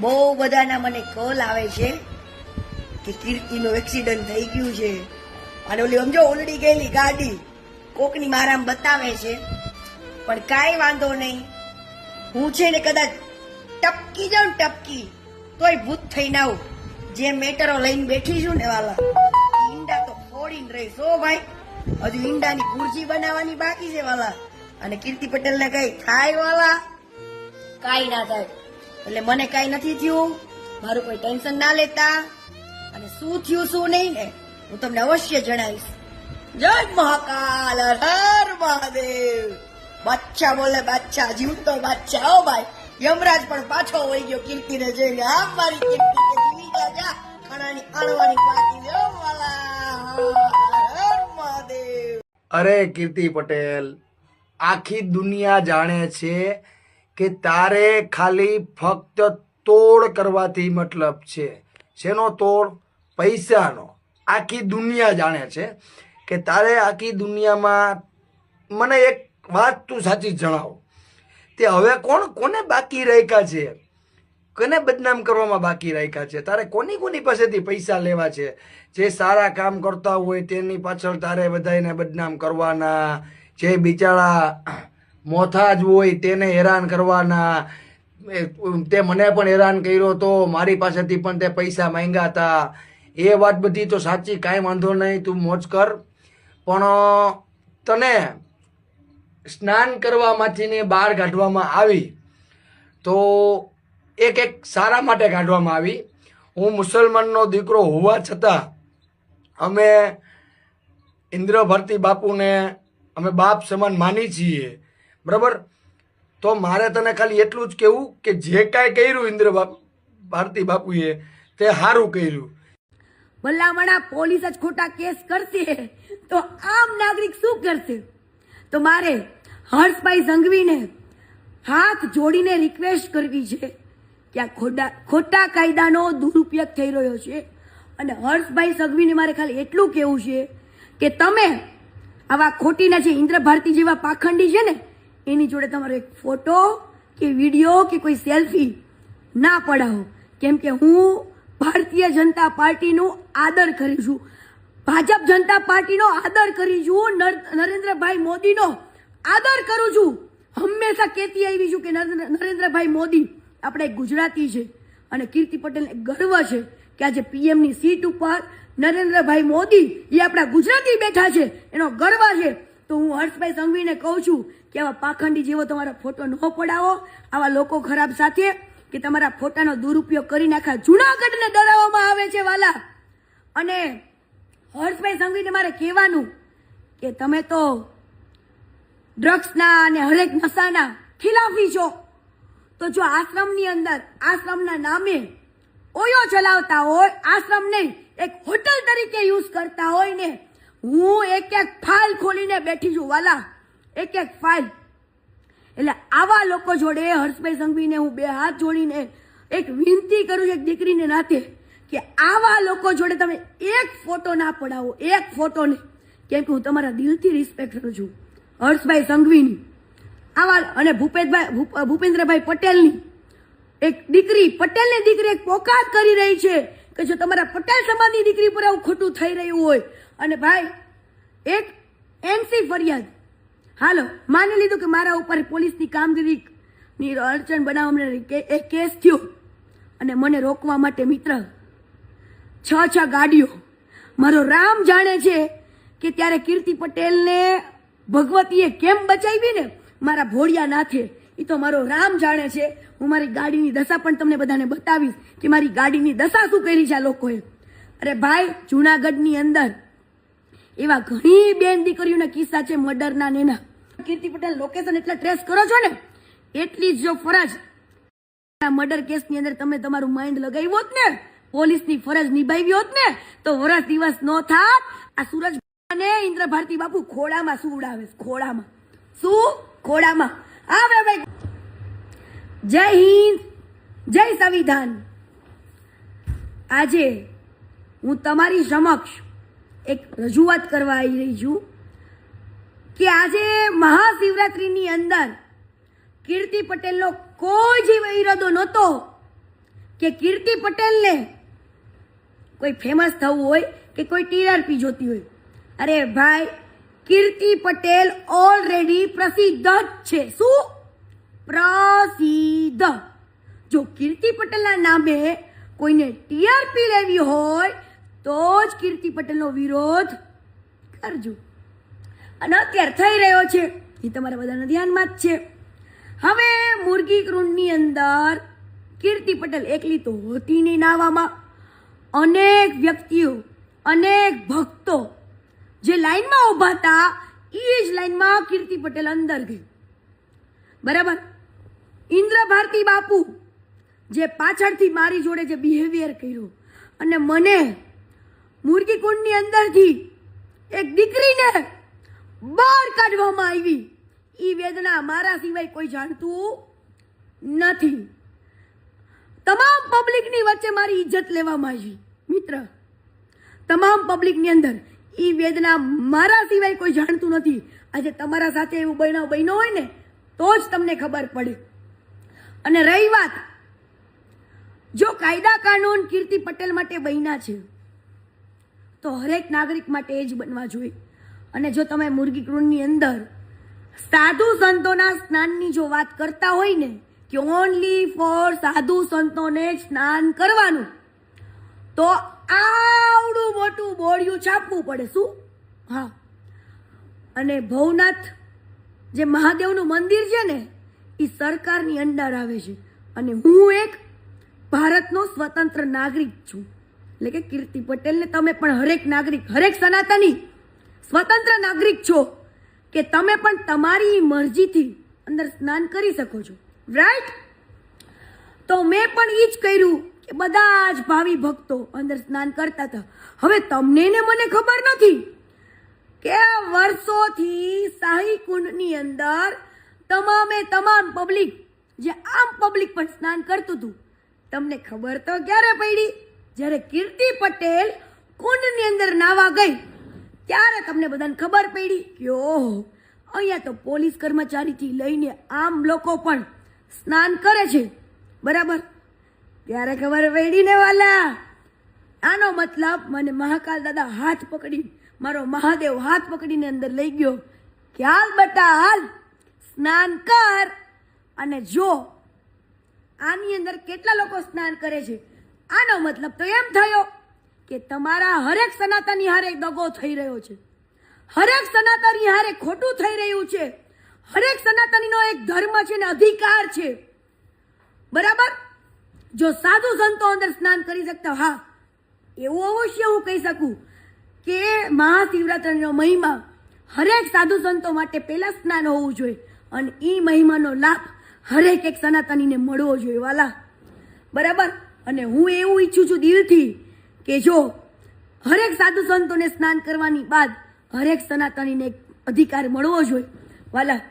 બહુ બધાના મને કોલ આવે છે કે કીર્તિનું એક્સિડન્ટ થઈ ગયું છે અને ઓલી સમજો ઉલડી ગયેલી ગાડી કોકની મારામાં બતાવે છે, પણ કાંઈ વાંધો નહીં. હું છે ને કદાચ ટપકી જાઉં ને ટપકી તોય ભૂત થઈને આવું. જે મેટરો લઈને બેઠી છું ને વાલા, ઈંડા તો ફોડીને રહીશ હો ભાઈ. હજુ ઈંડાની ભુરજી બનાવવાની બાકી છે વાલા. અને કીર્તિ પટેલ ને કઈ થાય વાલા? કાંઈ ના થાય. એટલે મને કાંઈ નથી થયું, મારું કોઈ ટેન્શન ના લેતા. અને શું થયું શું નહીં ને હું તમને અવશ્ય જણાવીશ. જય મહાકાલ, હર મહાદેવ. બાદશાહ બોલે બાદશાહ, જીવતો બાદશાહ હો ભાઈ. યમરાજ પણ પાછો વહી ગયો કીર્તિને જોઈને. આમ મારી કીર્તિ કે જીવી જા, ખાણાની આણવાની બાકી છે હો વાલા. હર મહાદેવ. અરે કીર્તિ પટેલ, આખી દુનિયા જાણે છે કે તારે ખાલી ફક્ત તોડ કરવાથી મતલબ છે. શેનો તોડ? પૈસાનો. આખી દુનિયા જાણે છે કે તારે આખી દુનિયામાં. મને એક વાત તું સાચી જણાવ, તે હવે કોને બાકી રાખ્યા છે? કોને બદનામ કરવામાં બાકી રાખ્યા છે? તારે કોની પાસેથી પૈસા લેવા છે? જે સારા કામ કરતા હોય તેની પાછળ તારે બધાને બદનામ કરવાના, જે બિચારા મોથાજ હોય તેને હેરાન કરવાના. તે મને પણ હેરાન કર્યો તો, મારી પાસેથી પણ તે પૈસા માંગ્યા હતા. એ વાત બધી તો સાચી, કાંઈ વાંધો નહીં, તું મોજ કર. પણ તને સ્નાન કરવામાંથી ને બહાર કાઢવામાં આવી તો એક સારા માટે કાઢવામાં આવી. હું મુસલમાનનો દીકરો હોવા છતાં અમે ઇન્દ્ર ભારતી બાપુને અમે બાપ સમાન માની છીએ, બરાબર? તો મારે તને ખાલી એટલું જ કહેવું કે જે કાંઈ કર્યું ઇન્દ્ર ભારતી બાપુએ તે સારું કર્યું. ભલામણા પોલીસ જ ખોટા કેસ કરશે તો આમ નાગરિક શું કરશે? તો મારે હર્ષભાઈ સંઘવીને હાથ જોડીને રિક્વેસ્ટ કરવી છે કે આ ખોટા કાયદાનો દુરુપયોગ થઈ રહ્યો છે. અને હર્ષભાઈ સંઘવીને મારે ખાલી એટલું કહેવું છે કે તમે આવા ખોટીના જે ઇન્દ્ર ભારતી જેવા પાખંડી છે ને એની જોડે તમારો એક ફોટો કે વિડીયો કે કોઈ સેલ્ફી ના પડાવો. કેમ કે હું ભારતીય જનતા પાર્ટીનું આદર કરું છું, ભાજપ જનતા પાર્ટીનો આદર કરું છું, નરેન્દ્રભાઈ મોદીનો આદર કરું છું. હંમેશા કહેતી આવી છું કે નરેન્દ્રભાઈ મોદી આપણે ગુજરાતી છે અને કીર્તિ પટેલને ગર્વ છે કે આજે પીએમની સીટ ઉપર નરેન્દ્રભાઈ મોદી એ આપણા ગુજરાતી બેઠા છે, એનો ગર્વ છે. તો હું હર્ષભાઈ સંઘવીને કહું છું કે આવા પાખંડી જેવો તમારો ફોટો ન પડાવો, આવા લોકો ખરાબ સાથે કે તમારા ફોટાનો દુરુપયોગ કરી નાખા જૂનાગઢને ડરાવવામાં આવે છે વાલા. અને હર્ષભાઈ સંઘવીને મારે કહેવાનું કે તમે તો ડ્રગ્સના અને હરેક નશાના ખિલાફી છો. તો જો આશ્રમની અંદર આશ્રમના નામે ઓયો ચલાવતા હોય, આશ્રમ નહીં એક હોટલ તરીકે યુઝ કરતા હોય ને, હું એક ફાઇલ ખોલીને બેઠી છું વાલા, એક ફાઇલ. એટલે આવા લોકો જોડે હર્ષભાઈ સંઘવીને હું બે હાથ જોડીને એક વિનંતી કરું છું એક દીકરીને નાતે કે આવા લોકો જોડે તમે એક ફોટો ના પડાવો, એક ફોટો નહીં. કેમ કે હું તમારા દિલથી રિસ્પેક્ટ કરું છું હર્ષભાઈ સંઘવીની. આવા અને ભૂપેન્દ્રભાઈ પટેલની એક દીકરી, પટેલની દીકરી એક પોકાર કરી રહી છે કે જો તમારા પટેલ સમાજની દીકરી પર આવું ખોટું થઈ રહ્યું હોય અને ભાઈ એક એનસી ફરિયાદ, હાલો માની લીધું કે મારા ઉપર પોલીસની કામગીરીની અડચણ બનાવવા એક કેસ થયો અને મને રોકવા માટે મિત્ર 6 ગાડીઓ. મારો રામ જાણે છે કે ત્યારે કીર્તિ પટેલને ભગવતીએ કેમ બચાવી ને મારા ભોળિયા નાથે, એ તો મારો રામ જાણે છે. હું મારી ગાડીની દશા પણ તમને બધાને બતાવીશ કે મારી ગાડીની દશા શું કરી છે આ લોકોએ. અરે ભાઈ, જૂનાગઢની અંદર એવા ઘણી બેન દીકરીઓના કિસ્સા છે મર્ડરના ને એના. કીર્તિ પટેલ લોકેશન એટલે ટ્રેસ કરો છો ને, એટલી જ જો ફરજ મર્ડર કેસની અંદર તમે તમારું માઇન્ડ લગાવ્યું હોત ને, પોલીસની ફરજ નિભાવી હોત ને, તો વરસ દિવસ નો થાત. આ સુરજ અને ઇન્દ્ર ભારતી બાપુ ખોડામાં શું ઉડાવે? ખોડામાં શું? ખોડામાં. આવે ભાઈ. જય હિન્દ, જય સંવિધાન. આજે હું તમારી સમક્ષ એક રજૂઆત કરવા આવી રહી છું કે આજે મહાશિવરાત્રિની અંદર કીર્તિ પટેલનો કોઈ જ ઈરાદો નહોતો કે કીર્તિ પટેલને કોઈ ફેમસ થવું હોય કે કોઈ ટીઆરપી જોતી હોય, અરે ભાઈ કીર્તિ પટેલ ઓલરેડી પ્રસિદ્ધ જ છે. શું પ્રસિદ્ધ? જો કીર્તિ પટેલના નામે કોઈને ટીઆરપી લેવી હોય તો જ કીર્તિ પટેલનો વિરોધ કરજો. અને અત્યારે થઈ રહ્યો છે એ તમારા બધાના ધ્યાનમાં જ છે. હવે મુરગી કુંડની અંદર કીર્તિ પટેલ એકલી તો હોતી નહીં નાવામાં. અનેક વ્યક્તિઓ, અનેક ભક્તો જે લાઈનમાં ઊભા હતા એ જ લાઈનમાં કીર્તિ પટેલ અંદર ગઈ. બરાબર. ઇન્દ્ર ભારતી બાપુ જે પાછળથી મારી જોડે જે બિહેવિયર કર્યું અને મને મુરગી કુંડની અંદરથી એક દીકરીને બહાર કાઢવામાં આવી, એ વેદના મારા સિવાય કોઈ જાણતું નથી. તમામ પબ્લિકની વચ્ચે મારી ઇજ્જત લેવામાં આવી. મિત્ર, તમામ પબ્લિકની અંદર એ વેદના મારા સિવાય કોઈ જાણતું નથી. આજે તમારા સાથે એવું બન્યો હોય ને તો જ તમને ખબર પડે. અને રહી વાત, જો કાયદા કાનૂન કીર્તિ પટેલ માટે બન્યા છે તો હરેક નાગરિક માટે એ જ બનવા જોઈએ. અને જો તમે મુરગી કુંડની અંદર સાધુ સંતોના સ્નાનની જો વાત કરતા હોય ને કે ઓનલી ફોર સાધુ સંતોને સ્નાન કરવાનું, તો આવડું મોટું બોર્ડિયું છાપવું પડે. શું? હા. અને ભવનાથ જે મહાદેવનું મંદિર છે ને એ સરકારની અંડર આવે છે. અને હું એક ભારતનો સ્વતંત્ર નાગરિક છું. એટલે કે કીર્તિ પટેલને તમે પણ હરેક નાગરિક, હરેક સનાતની સ્વતંત્ર નાગરિક છો કે તમે પણ તમારી મરજીથી અંદર સ્નાન કરી શકો છો. રાઈટ? તો મેં પણ એ જ કર્યું કે બધા જ ભાવિ ભક્તો અંદર સ્નાન કરતા હતા. હવે તમને ને મને ખબર નથી કે વર્ષોથી શાહી કુંડની અંદર તમામ પબ્લિક, જે આમ પબ્લિક પણ સ્નાન કરતું હતું. તમને ખબર તો ક્યારે પડી? જ્યારે કીર્તિ પટેલ કુંડની અંદર નાવા ગઈ ત્યારે તમને બધાને ખબર પડી કે ઓહો, અહીંયા તો પોલીસ કર્મચારીથી લઈને આમ લોકો પણ સ્નાન કરે છે. બરાબર? ત્યારે ખબર પડી ને વાલા. આનો મતલબ મને મહાકાલ દાદા હાથ પકડી, મારો મહાદેવ હાથ પકડીને અંદર લઈ ગયો કે હાલ બેટા હાલ, સ્નાન કર. અને જો આની અંદર કેટલા લોકો સ્નાન કરે છે, આનો મતલબ તો એમ થયો કે તમારા હરેક સનાતની હારે દગો થઈ રહ્યો છે, હરેક સનાતની હારે ખોટું થઈ રહ્યું છે. હરેક સનાતનીનો એક ધર્મ છે ને અધિકાર છે. બરાબર? જો સાધુ સંતો અંદર સ્નાન કરી શકતા, હા, એવું અવશ્ય હું કહી શકું કે મહાશિવરાત્રિનો મહિમા હરેક સાધુ સંતો માટે પહેલા સ્નાન હોવું જોઈએ અને એ મહિમાનો લાભ હરેક એક સનાતનીને મળવો જોઈએ વાલા. બરાબર? અને હું એવું ઈચ્છું છું દિલથી કે જો હરેક સાધુ સંતોને સ્નાન કરવાની બાદ હરેક સનાતનીને અધિકાર મળવો જોઈએ વાલા.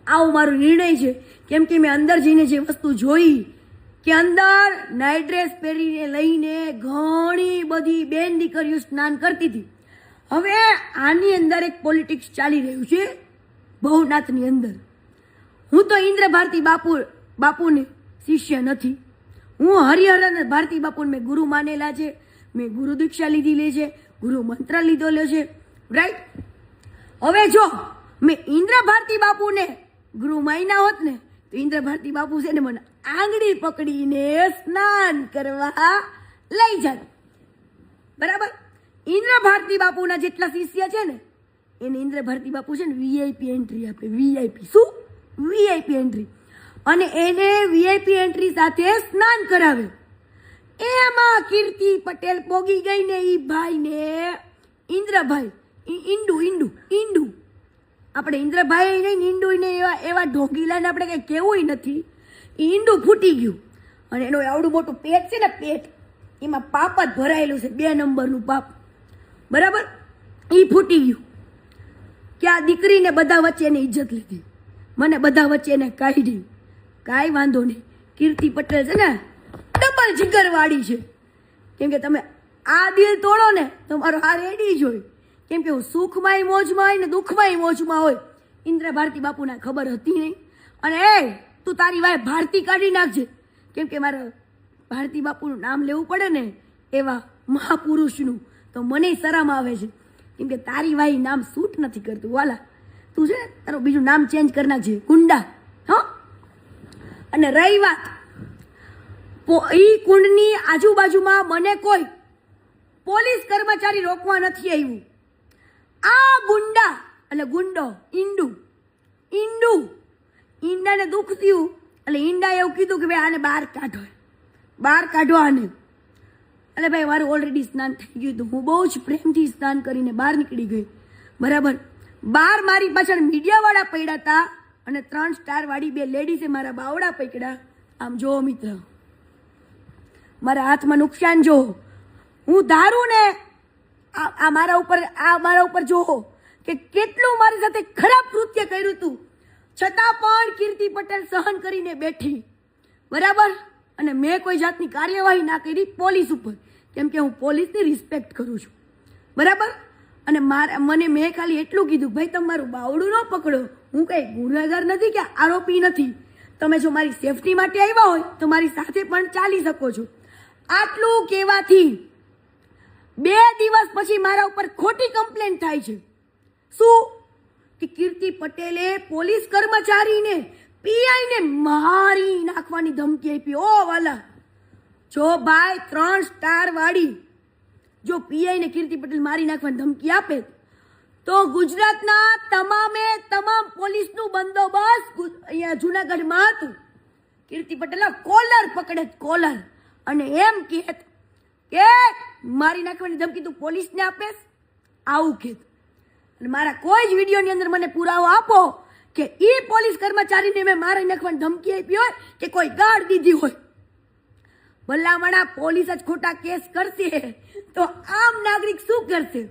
આવો મારો નિર્ણય છે. કેમ કે મેં અંદર જઈને જે વસ્તુ જોઈ કે અંદર નાઇટ ડ્રેસ પહેરીને લઈને ઘણી બધી બેન દીકરીઓ સ્નાન કરતી હતી. હવે આની અંદર એક પોલિટિક્સ ચાલી રહ્યું છે ભવનાથની અંદર. હું તો ઇન્દ્ર ભારતી બાપુને શિષ્ય નથી. હું હરિહરન ભારતી બાપુને મેં ગુરુ માનેલા છે, મેં ગુરુ દીક્ષા લીધેલી છે, ગુરુ મંત્ર લીધેલો છે. રાઈટ? હવે જો મેં ઇન્દ્ર ભારતી બાપુને ગુરુ માન્યા હોત ને તો ઇન્દ્ર ભારતી બાપુ છે ને મને આંગળી પકડીને સ્નાન કરવા લઈ જાય. બરાબર? ઇન્દ્ર ભારતી બાપુના જેટલા શિષ્ય છે ને એને ઇન્દ્ર ભારતી બાપુ છે ને વીઆઈપી એન્ટ્રી આપે. વીઆઈપી શું? VIP entry. અને એને વીઆઈપી એન્ટ્રી સાથે સ્નાન કરાવે. એમાં કીર્તિ પટેલ પોગી ગઈ ને ઈ ભાઈને ઇન્દ્રભાઈ, ઈંડુ આપણે ઇન્દ્રભાઈ નહીં, ઈંડુ ને એવા ઢોંગીલાને આપણે કંઈ કહેવું નથી. ઈંડુ ફૂટી ગયું અને એનું આવડું મોટું પેટ છે ને, પેટ એમાં પાપ જ ભરાયેલું છે, 2 નંબરનું પાપ. બરાબર? એ ફૂટી ગયું કે આ દીકરીને બધા વચ્ચે એને ઇજ્જત લીધી, મને બધા વચ્ચે એને કાઢી. કાંઈ વાંધો નહીં, કીર્તિ પટેલ છે ને ડબલ જીગરવાળી છે. કેમ કે તમે આ દિલ તોડો ને તો મારો આ રેડી જ હોય. કેમ કે હું સુખમાંય મોજમાં હોય ને દુઃખમાંય મોજમાં હોય. ઇન્દ્ર ભારતી બાપુને ખબર હતી નહીં. અને એ તું તારી વાય ભારતી કાઢી નાખજે. કેમ કે મારા ભારતી બાપુનું નામ લેવું પડે ને એવા મહાપુરુષનું તો મને શરમ આવે છે, કેમ કે તારી વાઈ નામ સૂટ નથી કરતું વાલા. તું છે ને તારું બીજું નામ ચેન્જ કરી નાખજે, ગુંડા. હા, અને રહી વાત ઈ કુંડની આજુબાજુમાં મને કોઈ પોલીસ કર્મચારી રોકવા નથી આવ્યું. આ ગુંડા એટલે ગુંડો ઈંડાને દુઃખ થયું એટલે ઈંડાએ એવું કીધું કે ભાઈ આને બહાર કાઢો આને. એટલે ભાઈ મારું ઓલરેડી સ્નાન થઈ ગયું હતું, હું બહુ જ પ્રેમથી સ્નાન કરીને બહાર નીકળી ગઈ. બરાબર, બહાર મારી પાછળ મીડિયાવાળા પડ્યા હતા અને 3 સ્ટાર વાળી 2 લેડીઝે મારા બાવડા પકડ્યા. આમ જો મિત્ર, મારા હાથમાં નુકસાન જો. હું ધારું ને આ મારા ઉપર જોવો કે કેટલું મારી સાથે ખરાબ કૃત્ય કર્યું હતું, છતાં પણ કીર્તિ પટેલ સહન કરીને બેઠી. બરાબર, અને મેં કોઈ જાતની કાર્યવાહી ના કરી પોલીસ ઉપર, કેમ કે હું પોલીસની રિસ્પેક્ટ કરું છું. બરાબર, અને મેં ખાલી એટલું કીધું, ભાઈ તમારું બાવડું ન પકડો, હું કંઈ ગુનેગાર નથી કે આરોપી નથી. તમે જો મારી સેફટી માટે આવ્યા હોય તો મારી સાથે પણ ચાલી શકો છો. આટલું કહેવાથી 2 દિવસ પછી મારા ઉપર ખોટી કમ્પ્લેન થાય છે. શું કે કીર્તિ પટેલે પોલીસ કર્મચારીને પીઆઈને મારી નાખવાની ધમકી આપી. ઓ વાલા, જો ભાઈ 3 સ્ટાર વાળી જો પીઆઈને કીર્તિ પટેલ મારી નાખવાની ધમકી આપે તો ગુજરાતના તમામ પોલીસનું બંદોબસ્ત અહીંયા જુનાગઢમાં હતું. કીર્તિ પટેલ કોલર પકડે, કોલર, અને એમ કહે કે મારી નાખવાની ધમકી તું પોલીસને આપેસ, આવું કહે. અને મારા કોઈ જ વિડીયોની અંદર મને પુરાવો આપો કે એ પોલીસ કર્મચારીને મેં મારી નાખવાની ધમકી આપી હોય કે કોઈ ગાળ દીધી હોય. ભલામણા પોલીસ જ ખોટા કેસ કરશે તો આમ નાગરિક શું કરશે?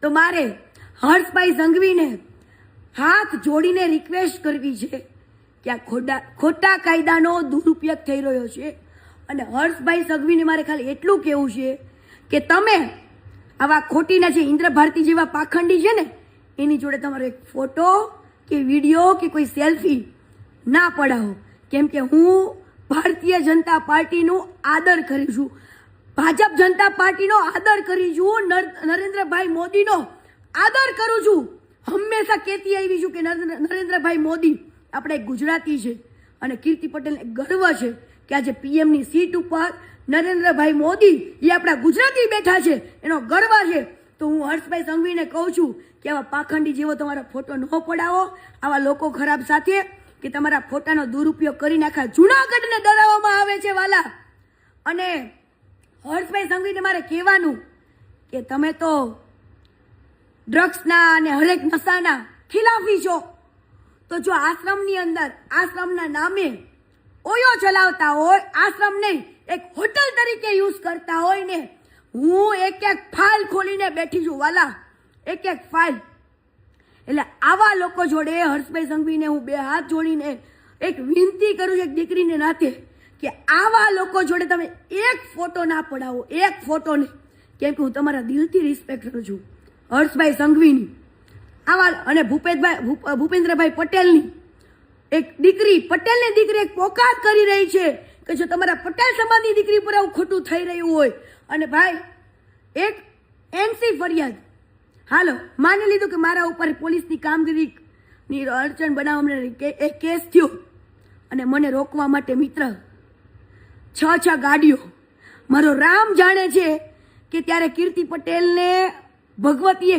તો મારે હર્ષભાઈ સંઘવીને હાથ જોડીને રિક્વેસ્ટ કરવી છે કે આ ખોટા કાયદાનો દુરુપયોગ થઈ રહ્યો છે. અને હર્ષભાઈ સંઘવીને મારે ખાલી એટલું કહેવું છે કે તમે આવા ખોટીના જે ઇન્દ્ર ભારતી જેવા પાખંડી છે ને એની જોડે તમારો એક ફોટો કે વિડીયો કે કોઈ સેલ્ફી ના પડાવો, કેમ કે હું ભારતીય જનતા પાર્ટીનું આદર કરું છું, ભાજપ જનતા પાર્ટીનો આદર કરું છું, નરેન્દ્રભાઈ મોદીનો આદર કરું છું. હંમેશા કહેતી આવી છું કે નરેન્દ્રભાઈ મોદી આપણે ગુજરાતી છે અને કીર્તિ પટેલને ગર્વ છે કે આજે પીએમની સીટ ઉપર નરેન્દ્રભાઈ મોદી એ આપણા ગુજરાતી બેઠા છે, એનો ગર્વ છે. તો હું હર્ષભાઈ સંઘવીને કહું છું કે આવા પાખંડી જેવો તમારો ફોટો ન પડાવો, આવા લોકો ખરાબ સાથે કે તમારા ફોટાનો દુરુપયોગ કરીને આખા જૂનાગઢને ડરાવવામાં આવે છે વાલા. અને હર્ષભાઈ સંઘવીને મારે કહેવાનું કે તમે તો ડ્રગ્સના અને હરેક નશાના ખિલાફી છો, તો જો આશ્રમની અંદર આશ્રમના નામે ઓયો ચલાવતા હોય, આશ્રમ નહીં એક હોટલ તરીકે યુઝ કરતા હોય ને, હું એક ફાઇલ ખોલીને બેઠી છું વાલા, એક ફાઇલ. એટલે આવા લોકો જોડે હર્ષભાઈ સંઘવીને હું 2 હાથ જોડીને એક વિનંતી કરું છું, એક દીકરીને નાતે, કે આવા લોકો જોડે તમે એક ફોટો ના પડાવો, એક ફોટો નહીં, કેમ કે હું તમારા દિલથી રિસ્પેક્ટ કરું છું હર્ષભાઈ સંઘવીની. આવા અને ભૂપેન્દ્રભાઈ પટેલની એક દીકરી, પટેલની દીકરી એક પોકાર કરી રહી છે કે જો તમારા પટેલ સમાજની દીકરી પર આવું ખોટું થઈ રહ્યું હોય, અને ભાઈ એક એનસી ફરિયાદ, હાલો માની લીધું કે મારા ઉપર પોલીસની કામગીરીની અડચણ બનાવવા એક કેસ થયો અને મને રોકવા માટે મિત્ર 6 ગાડીઓ, મારો રામ જાણે છે કે ત્યારે કીર્તિ પટેલને ભગવતીએ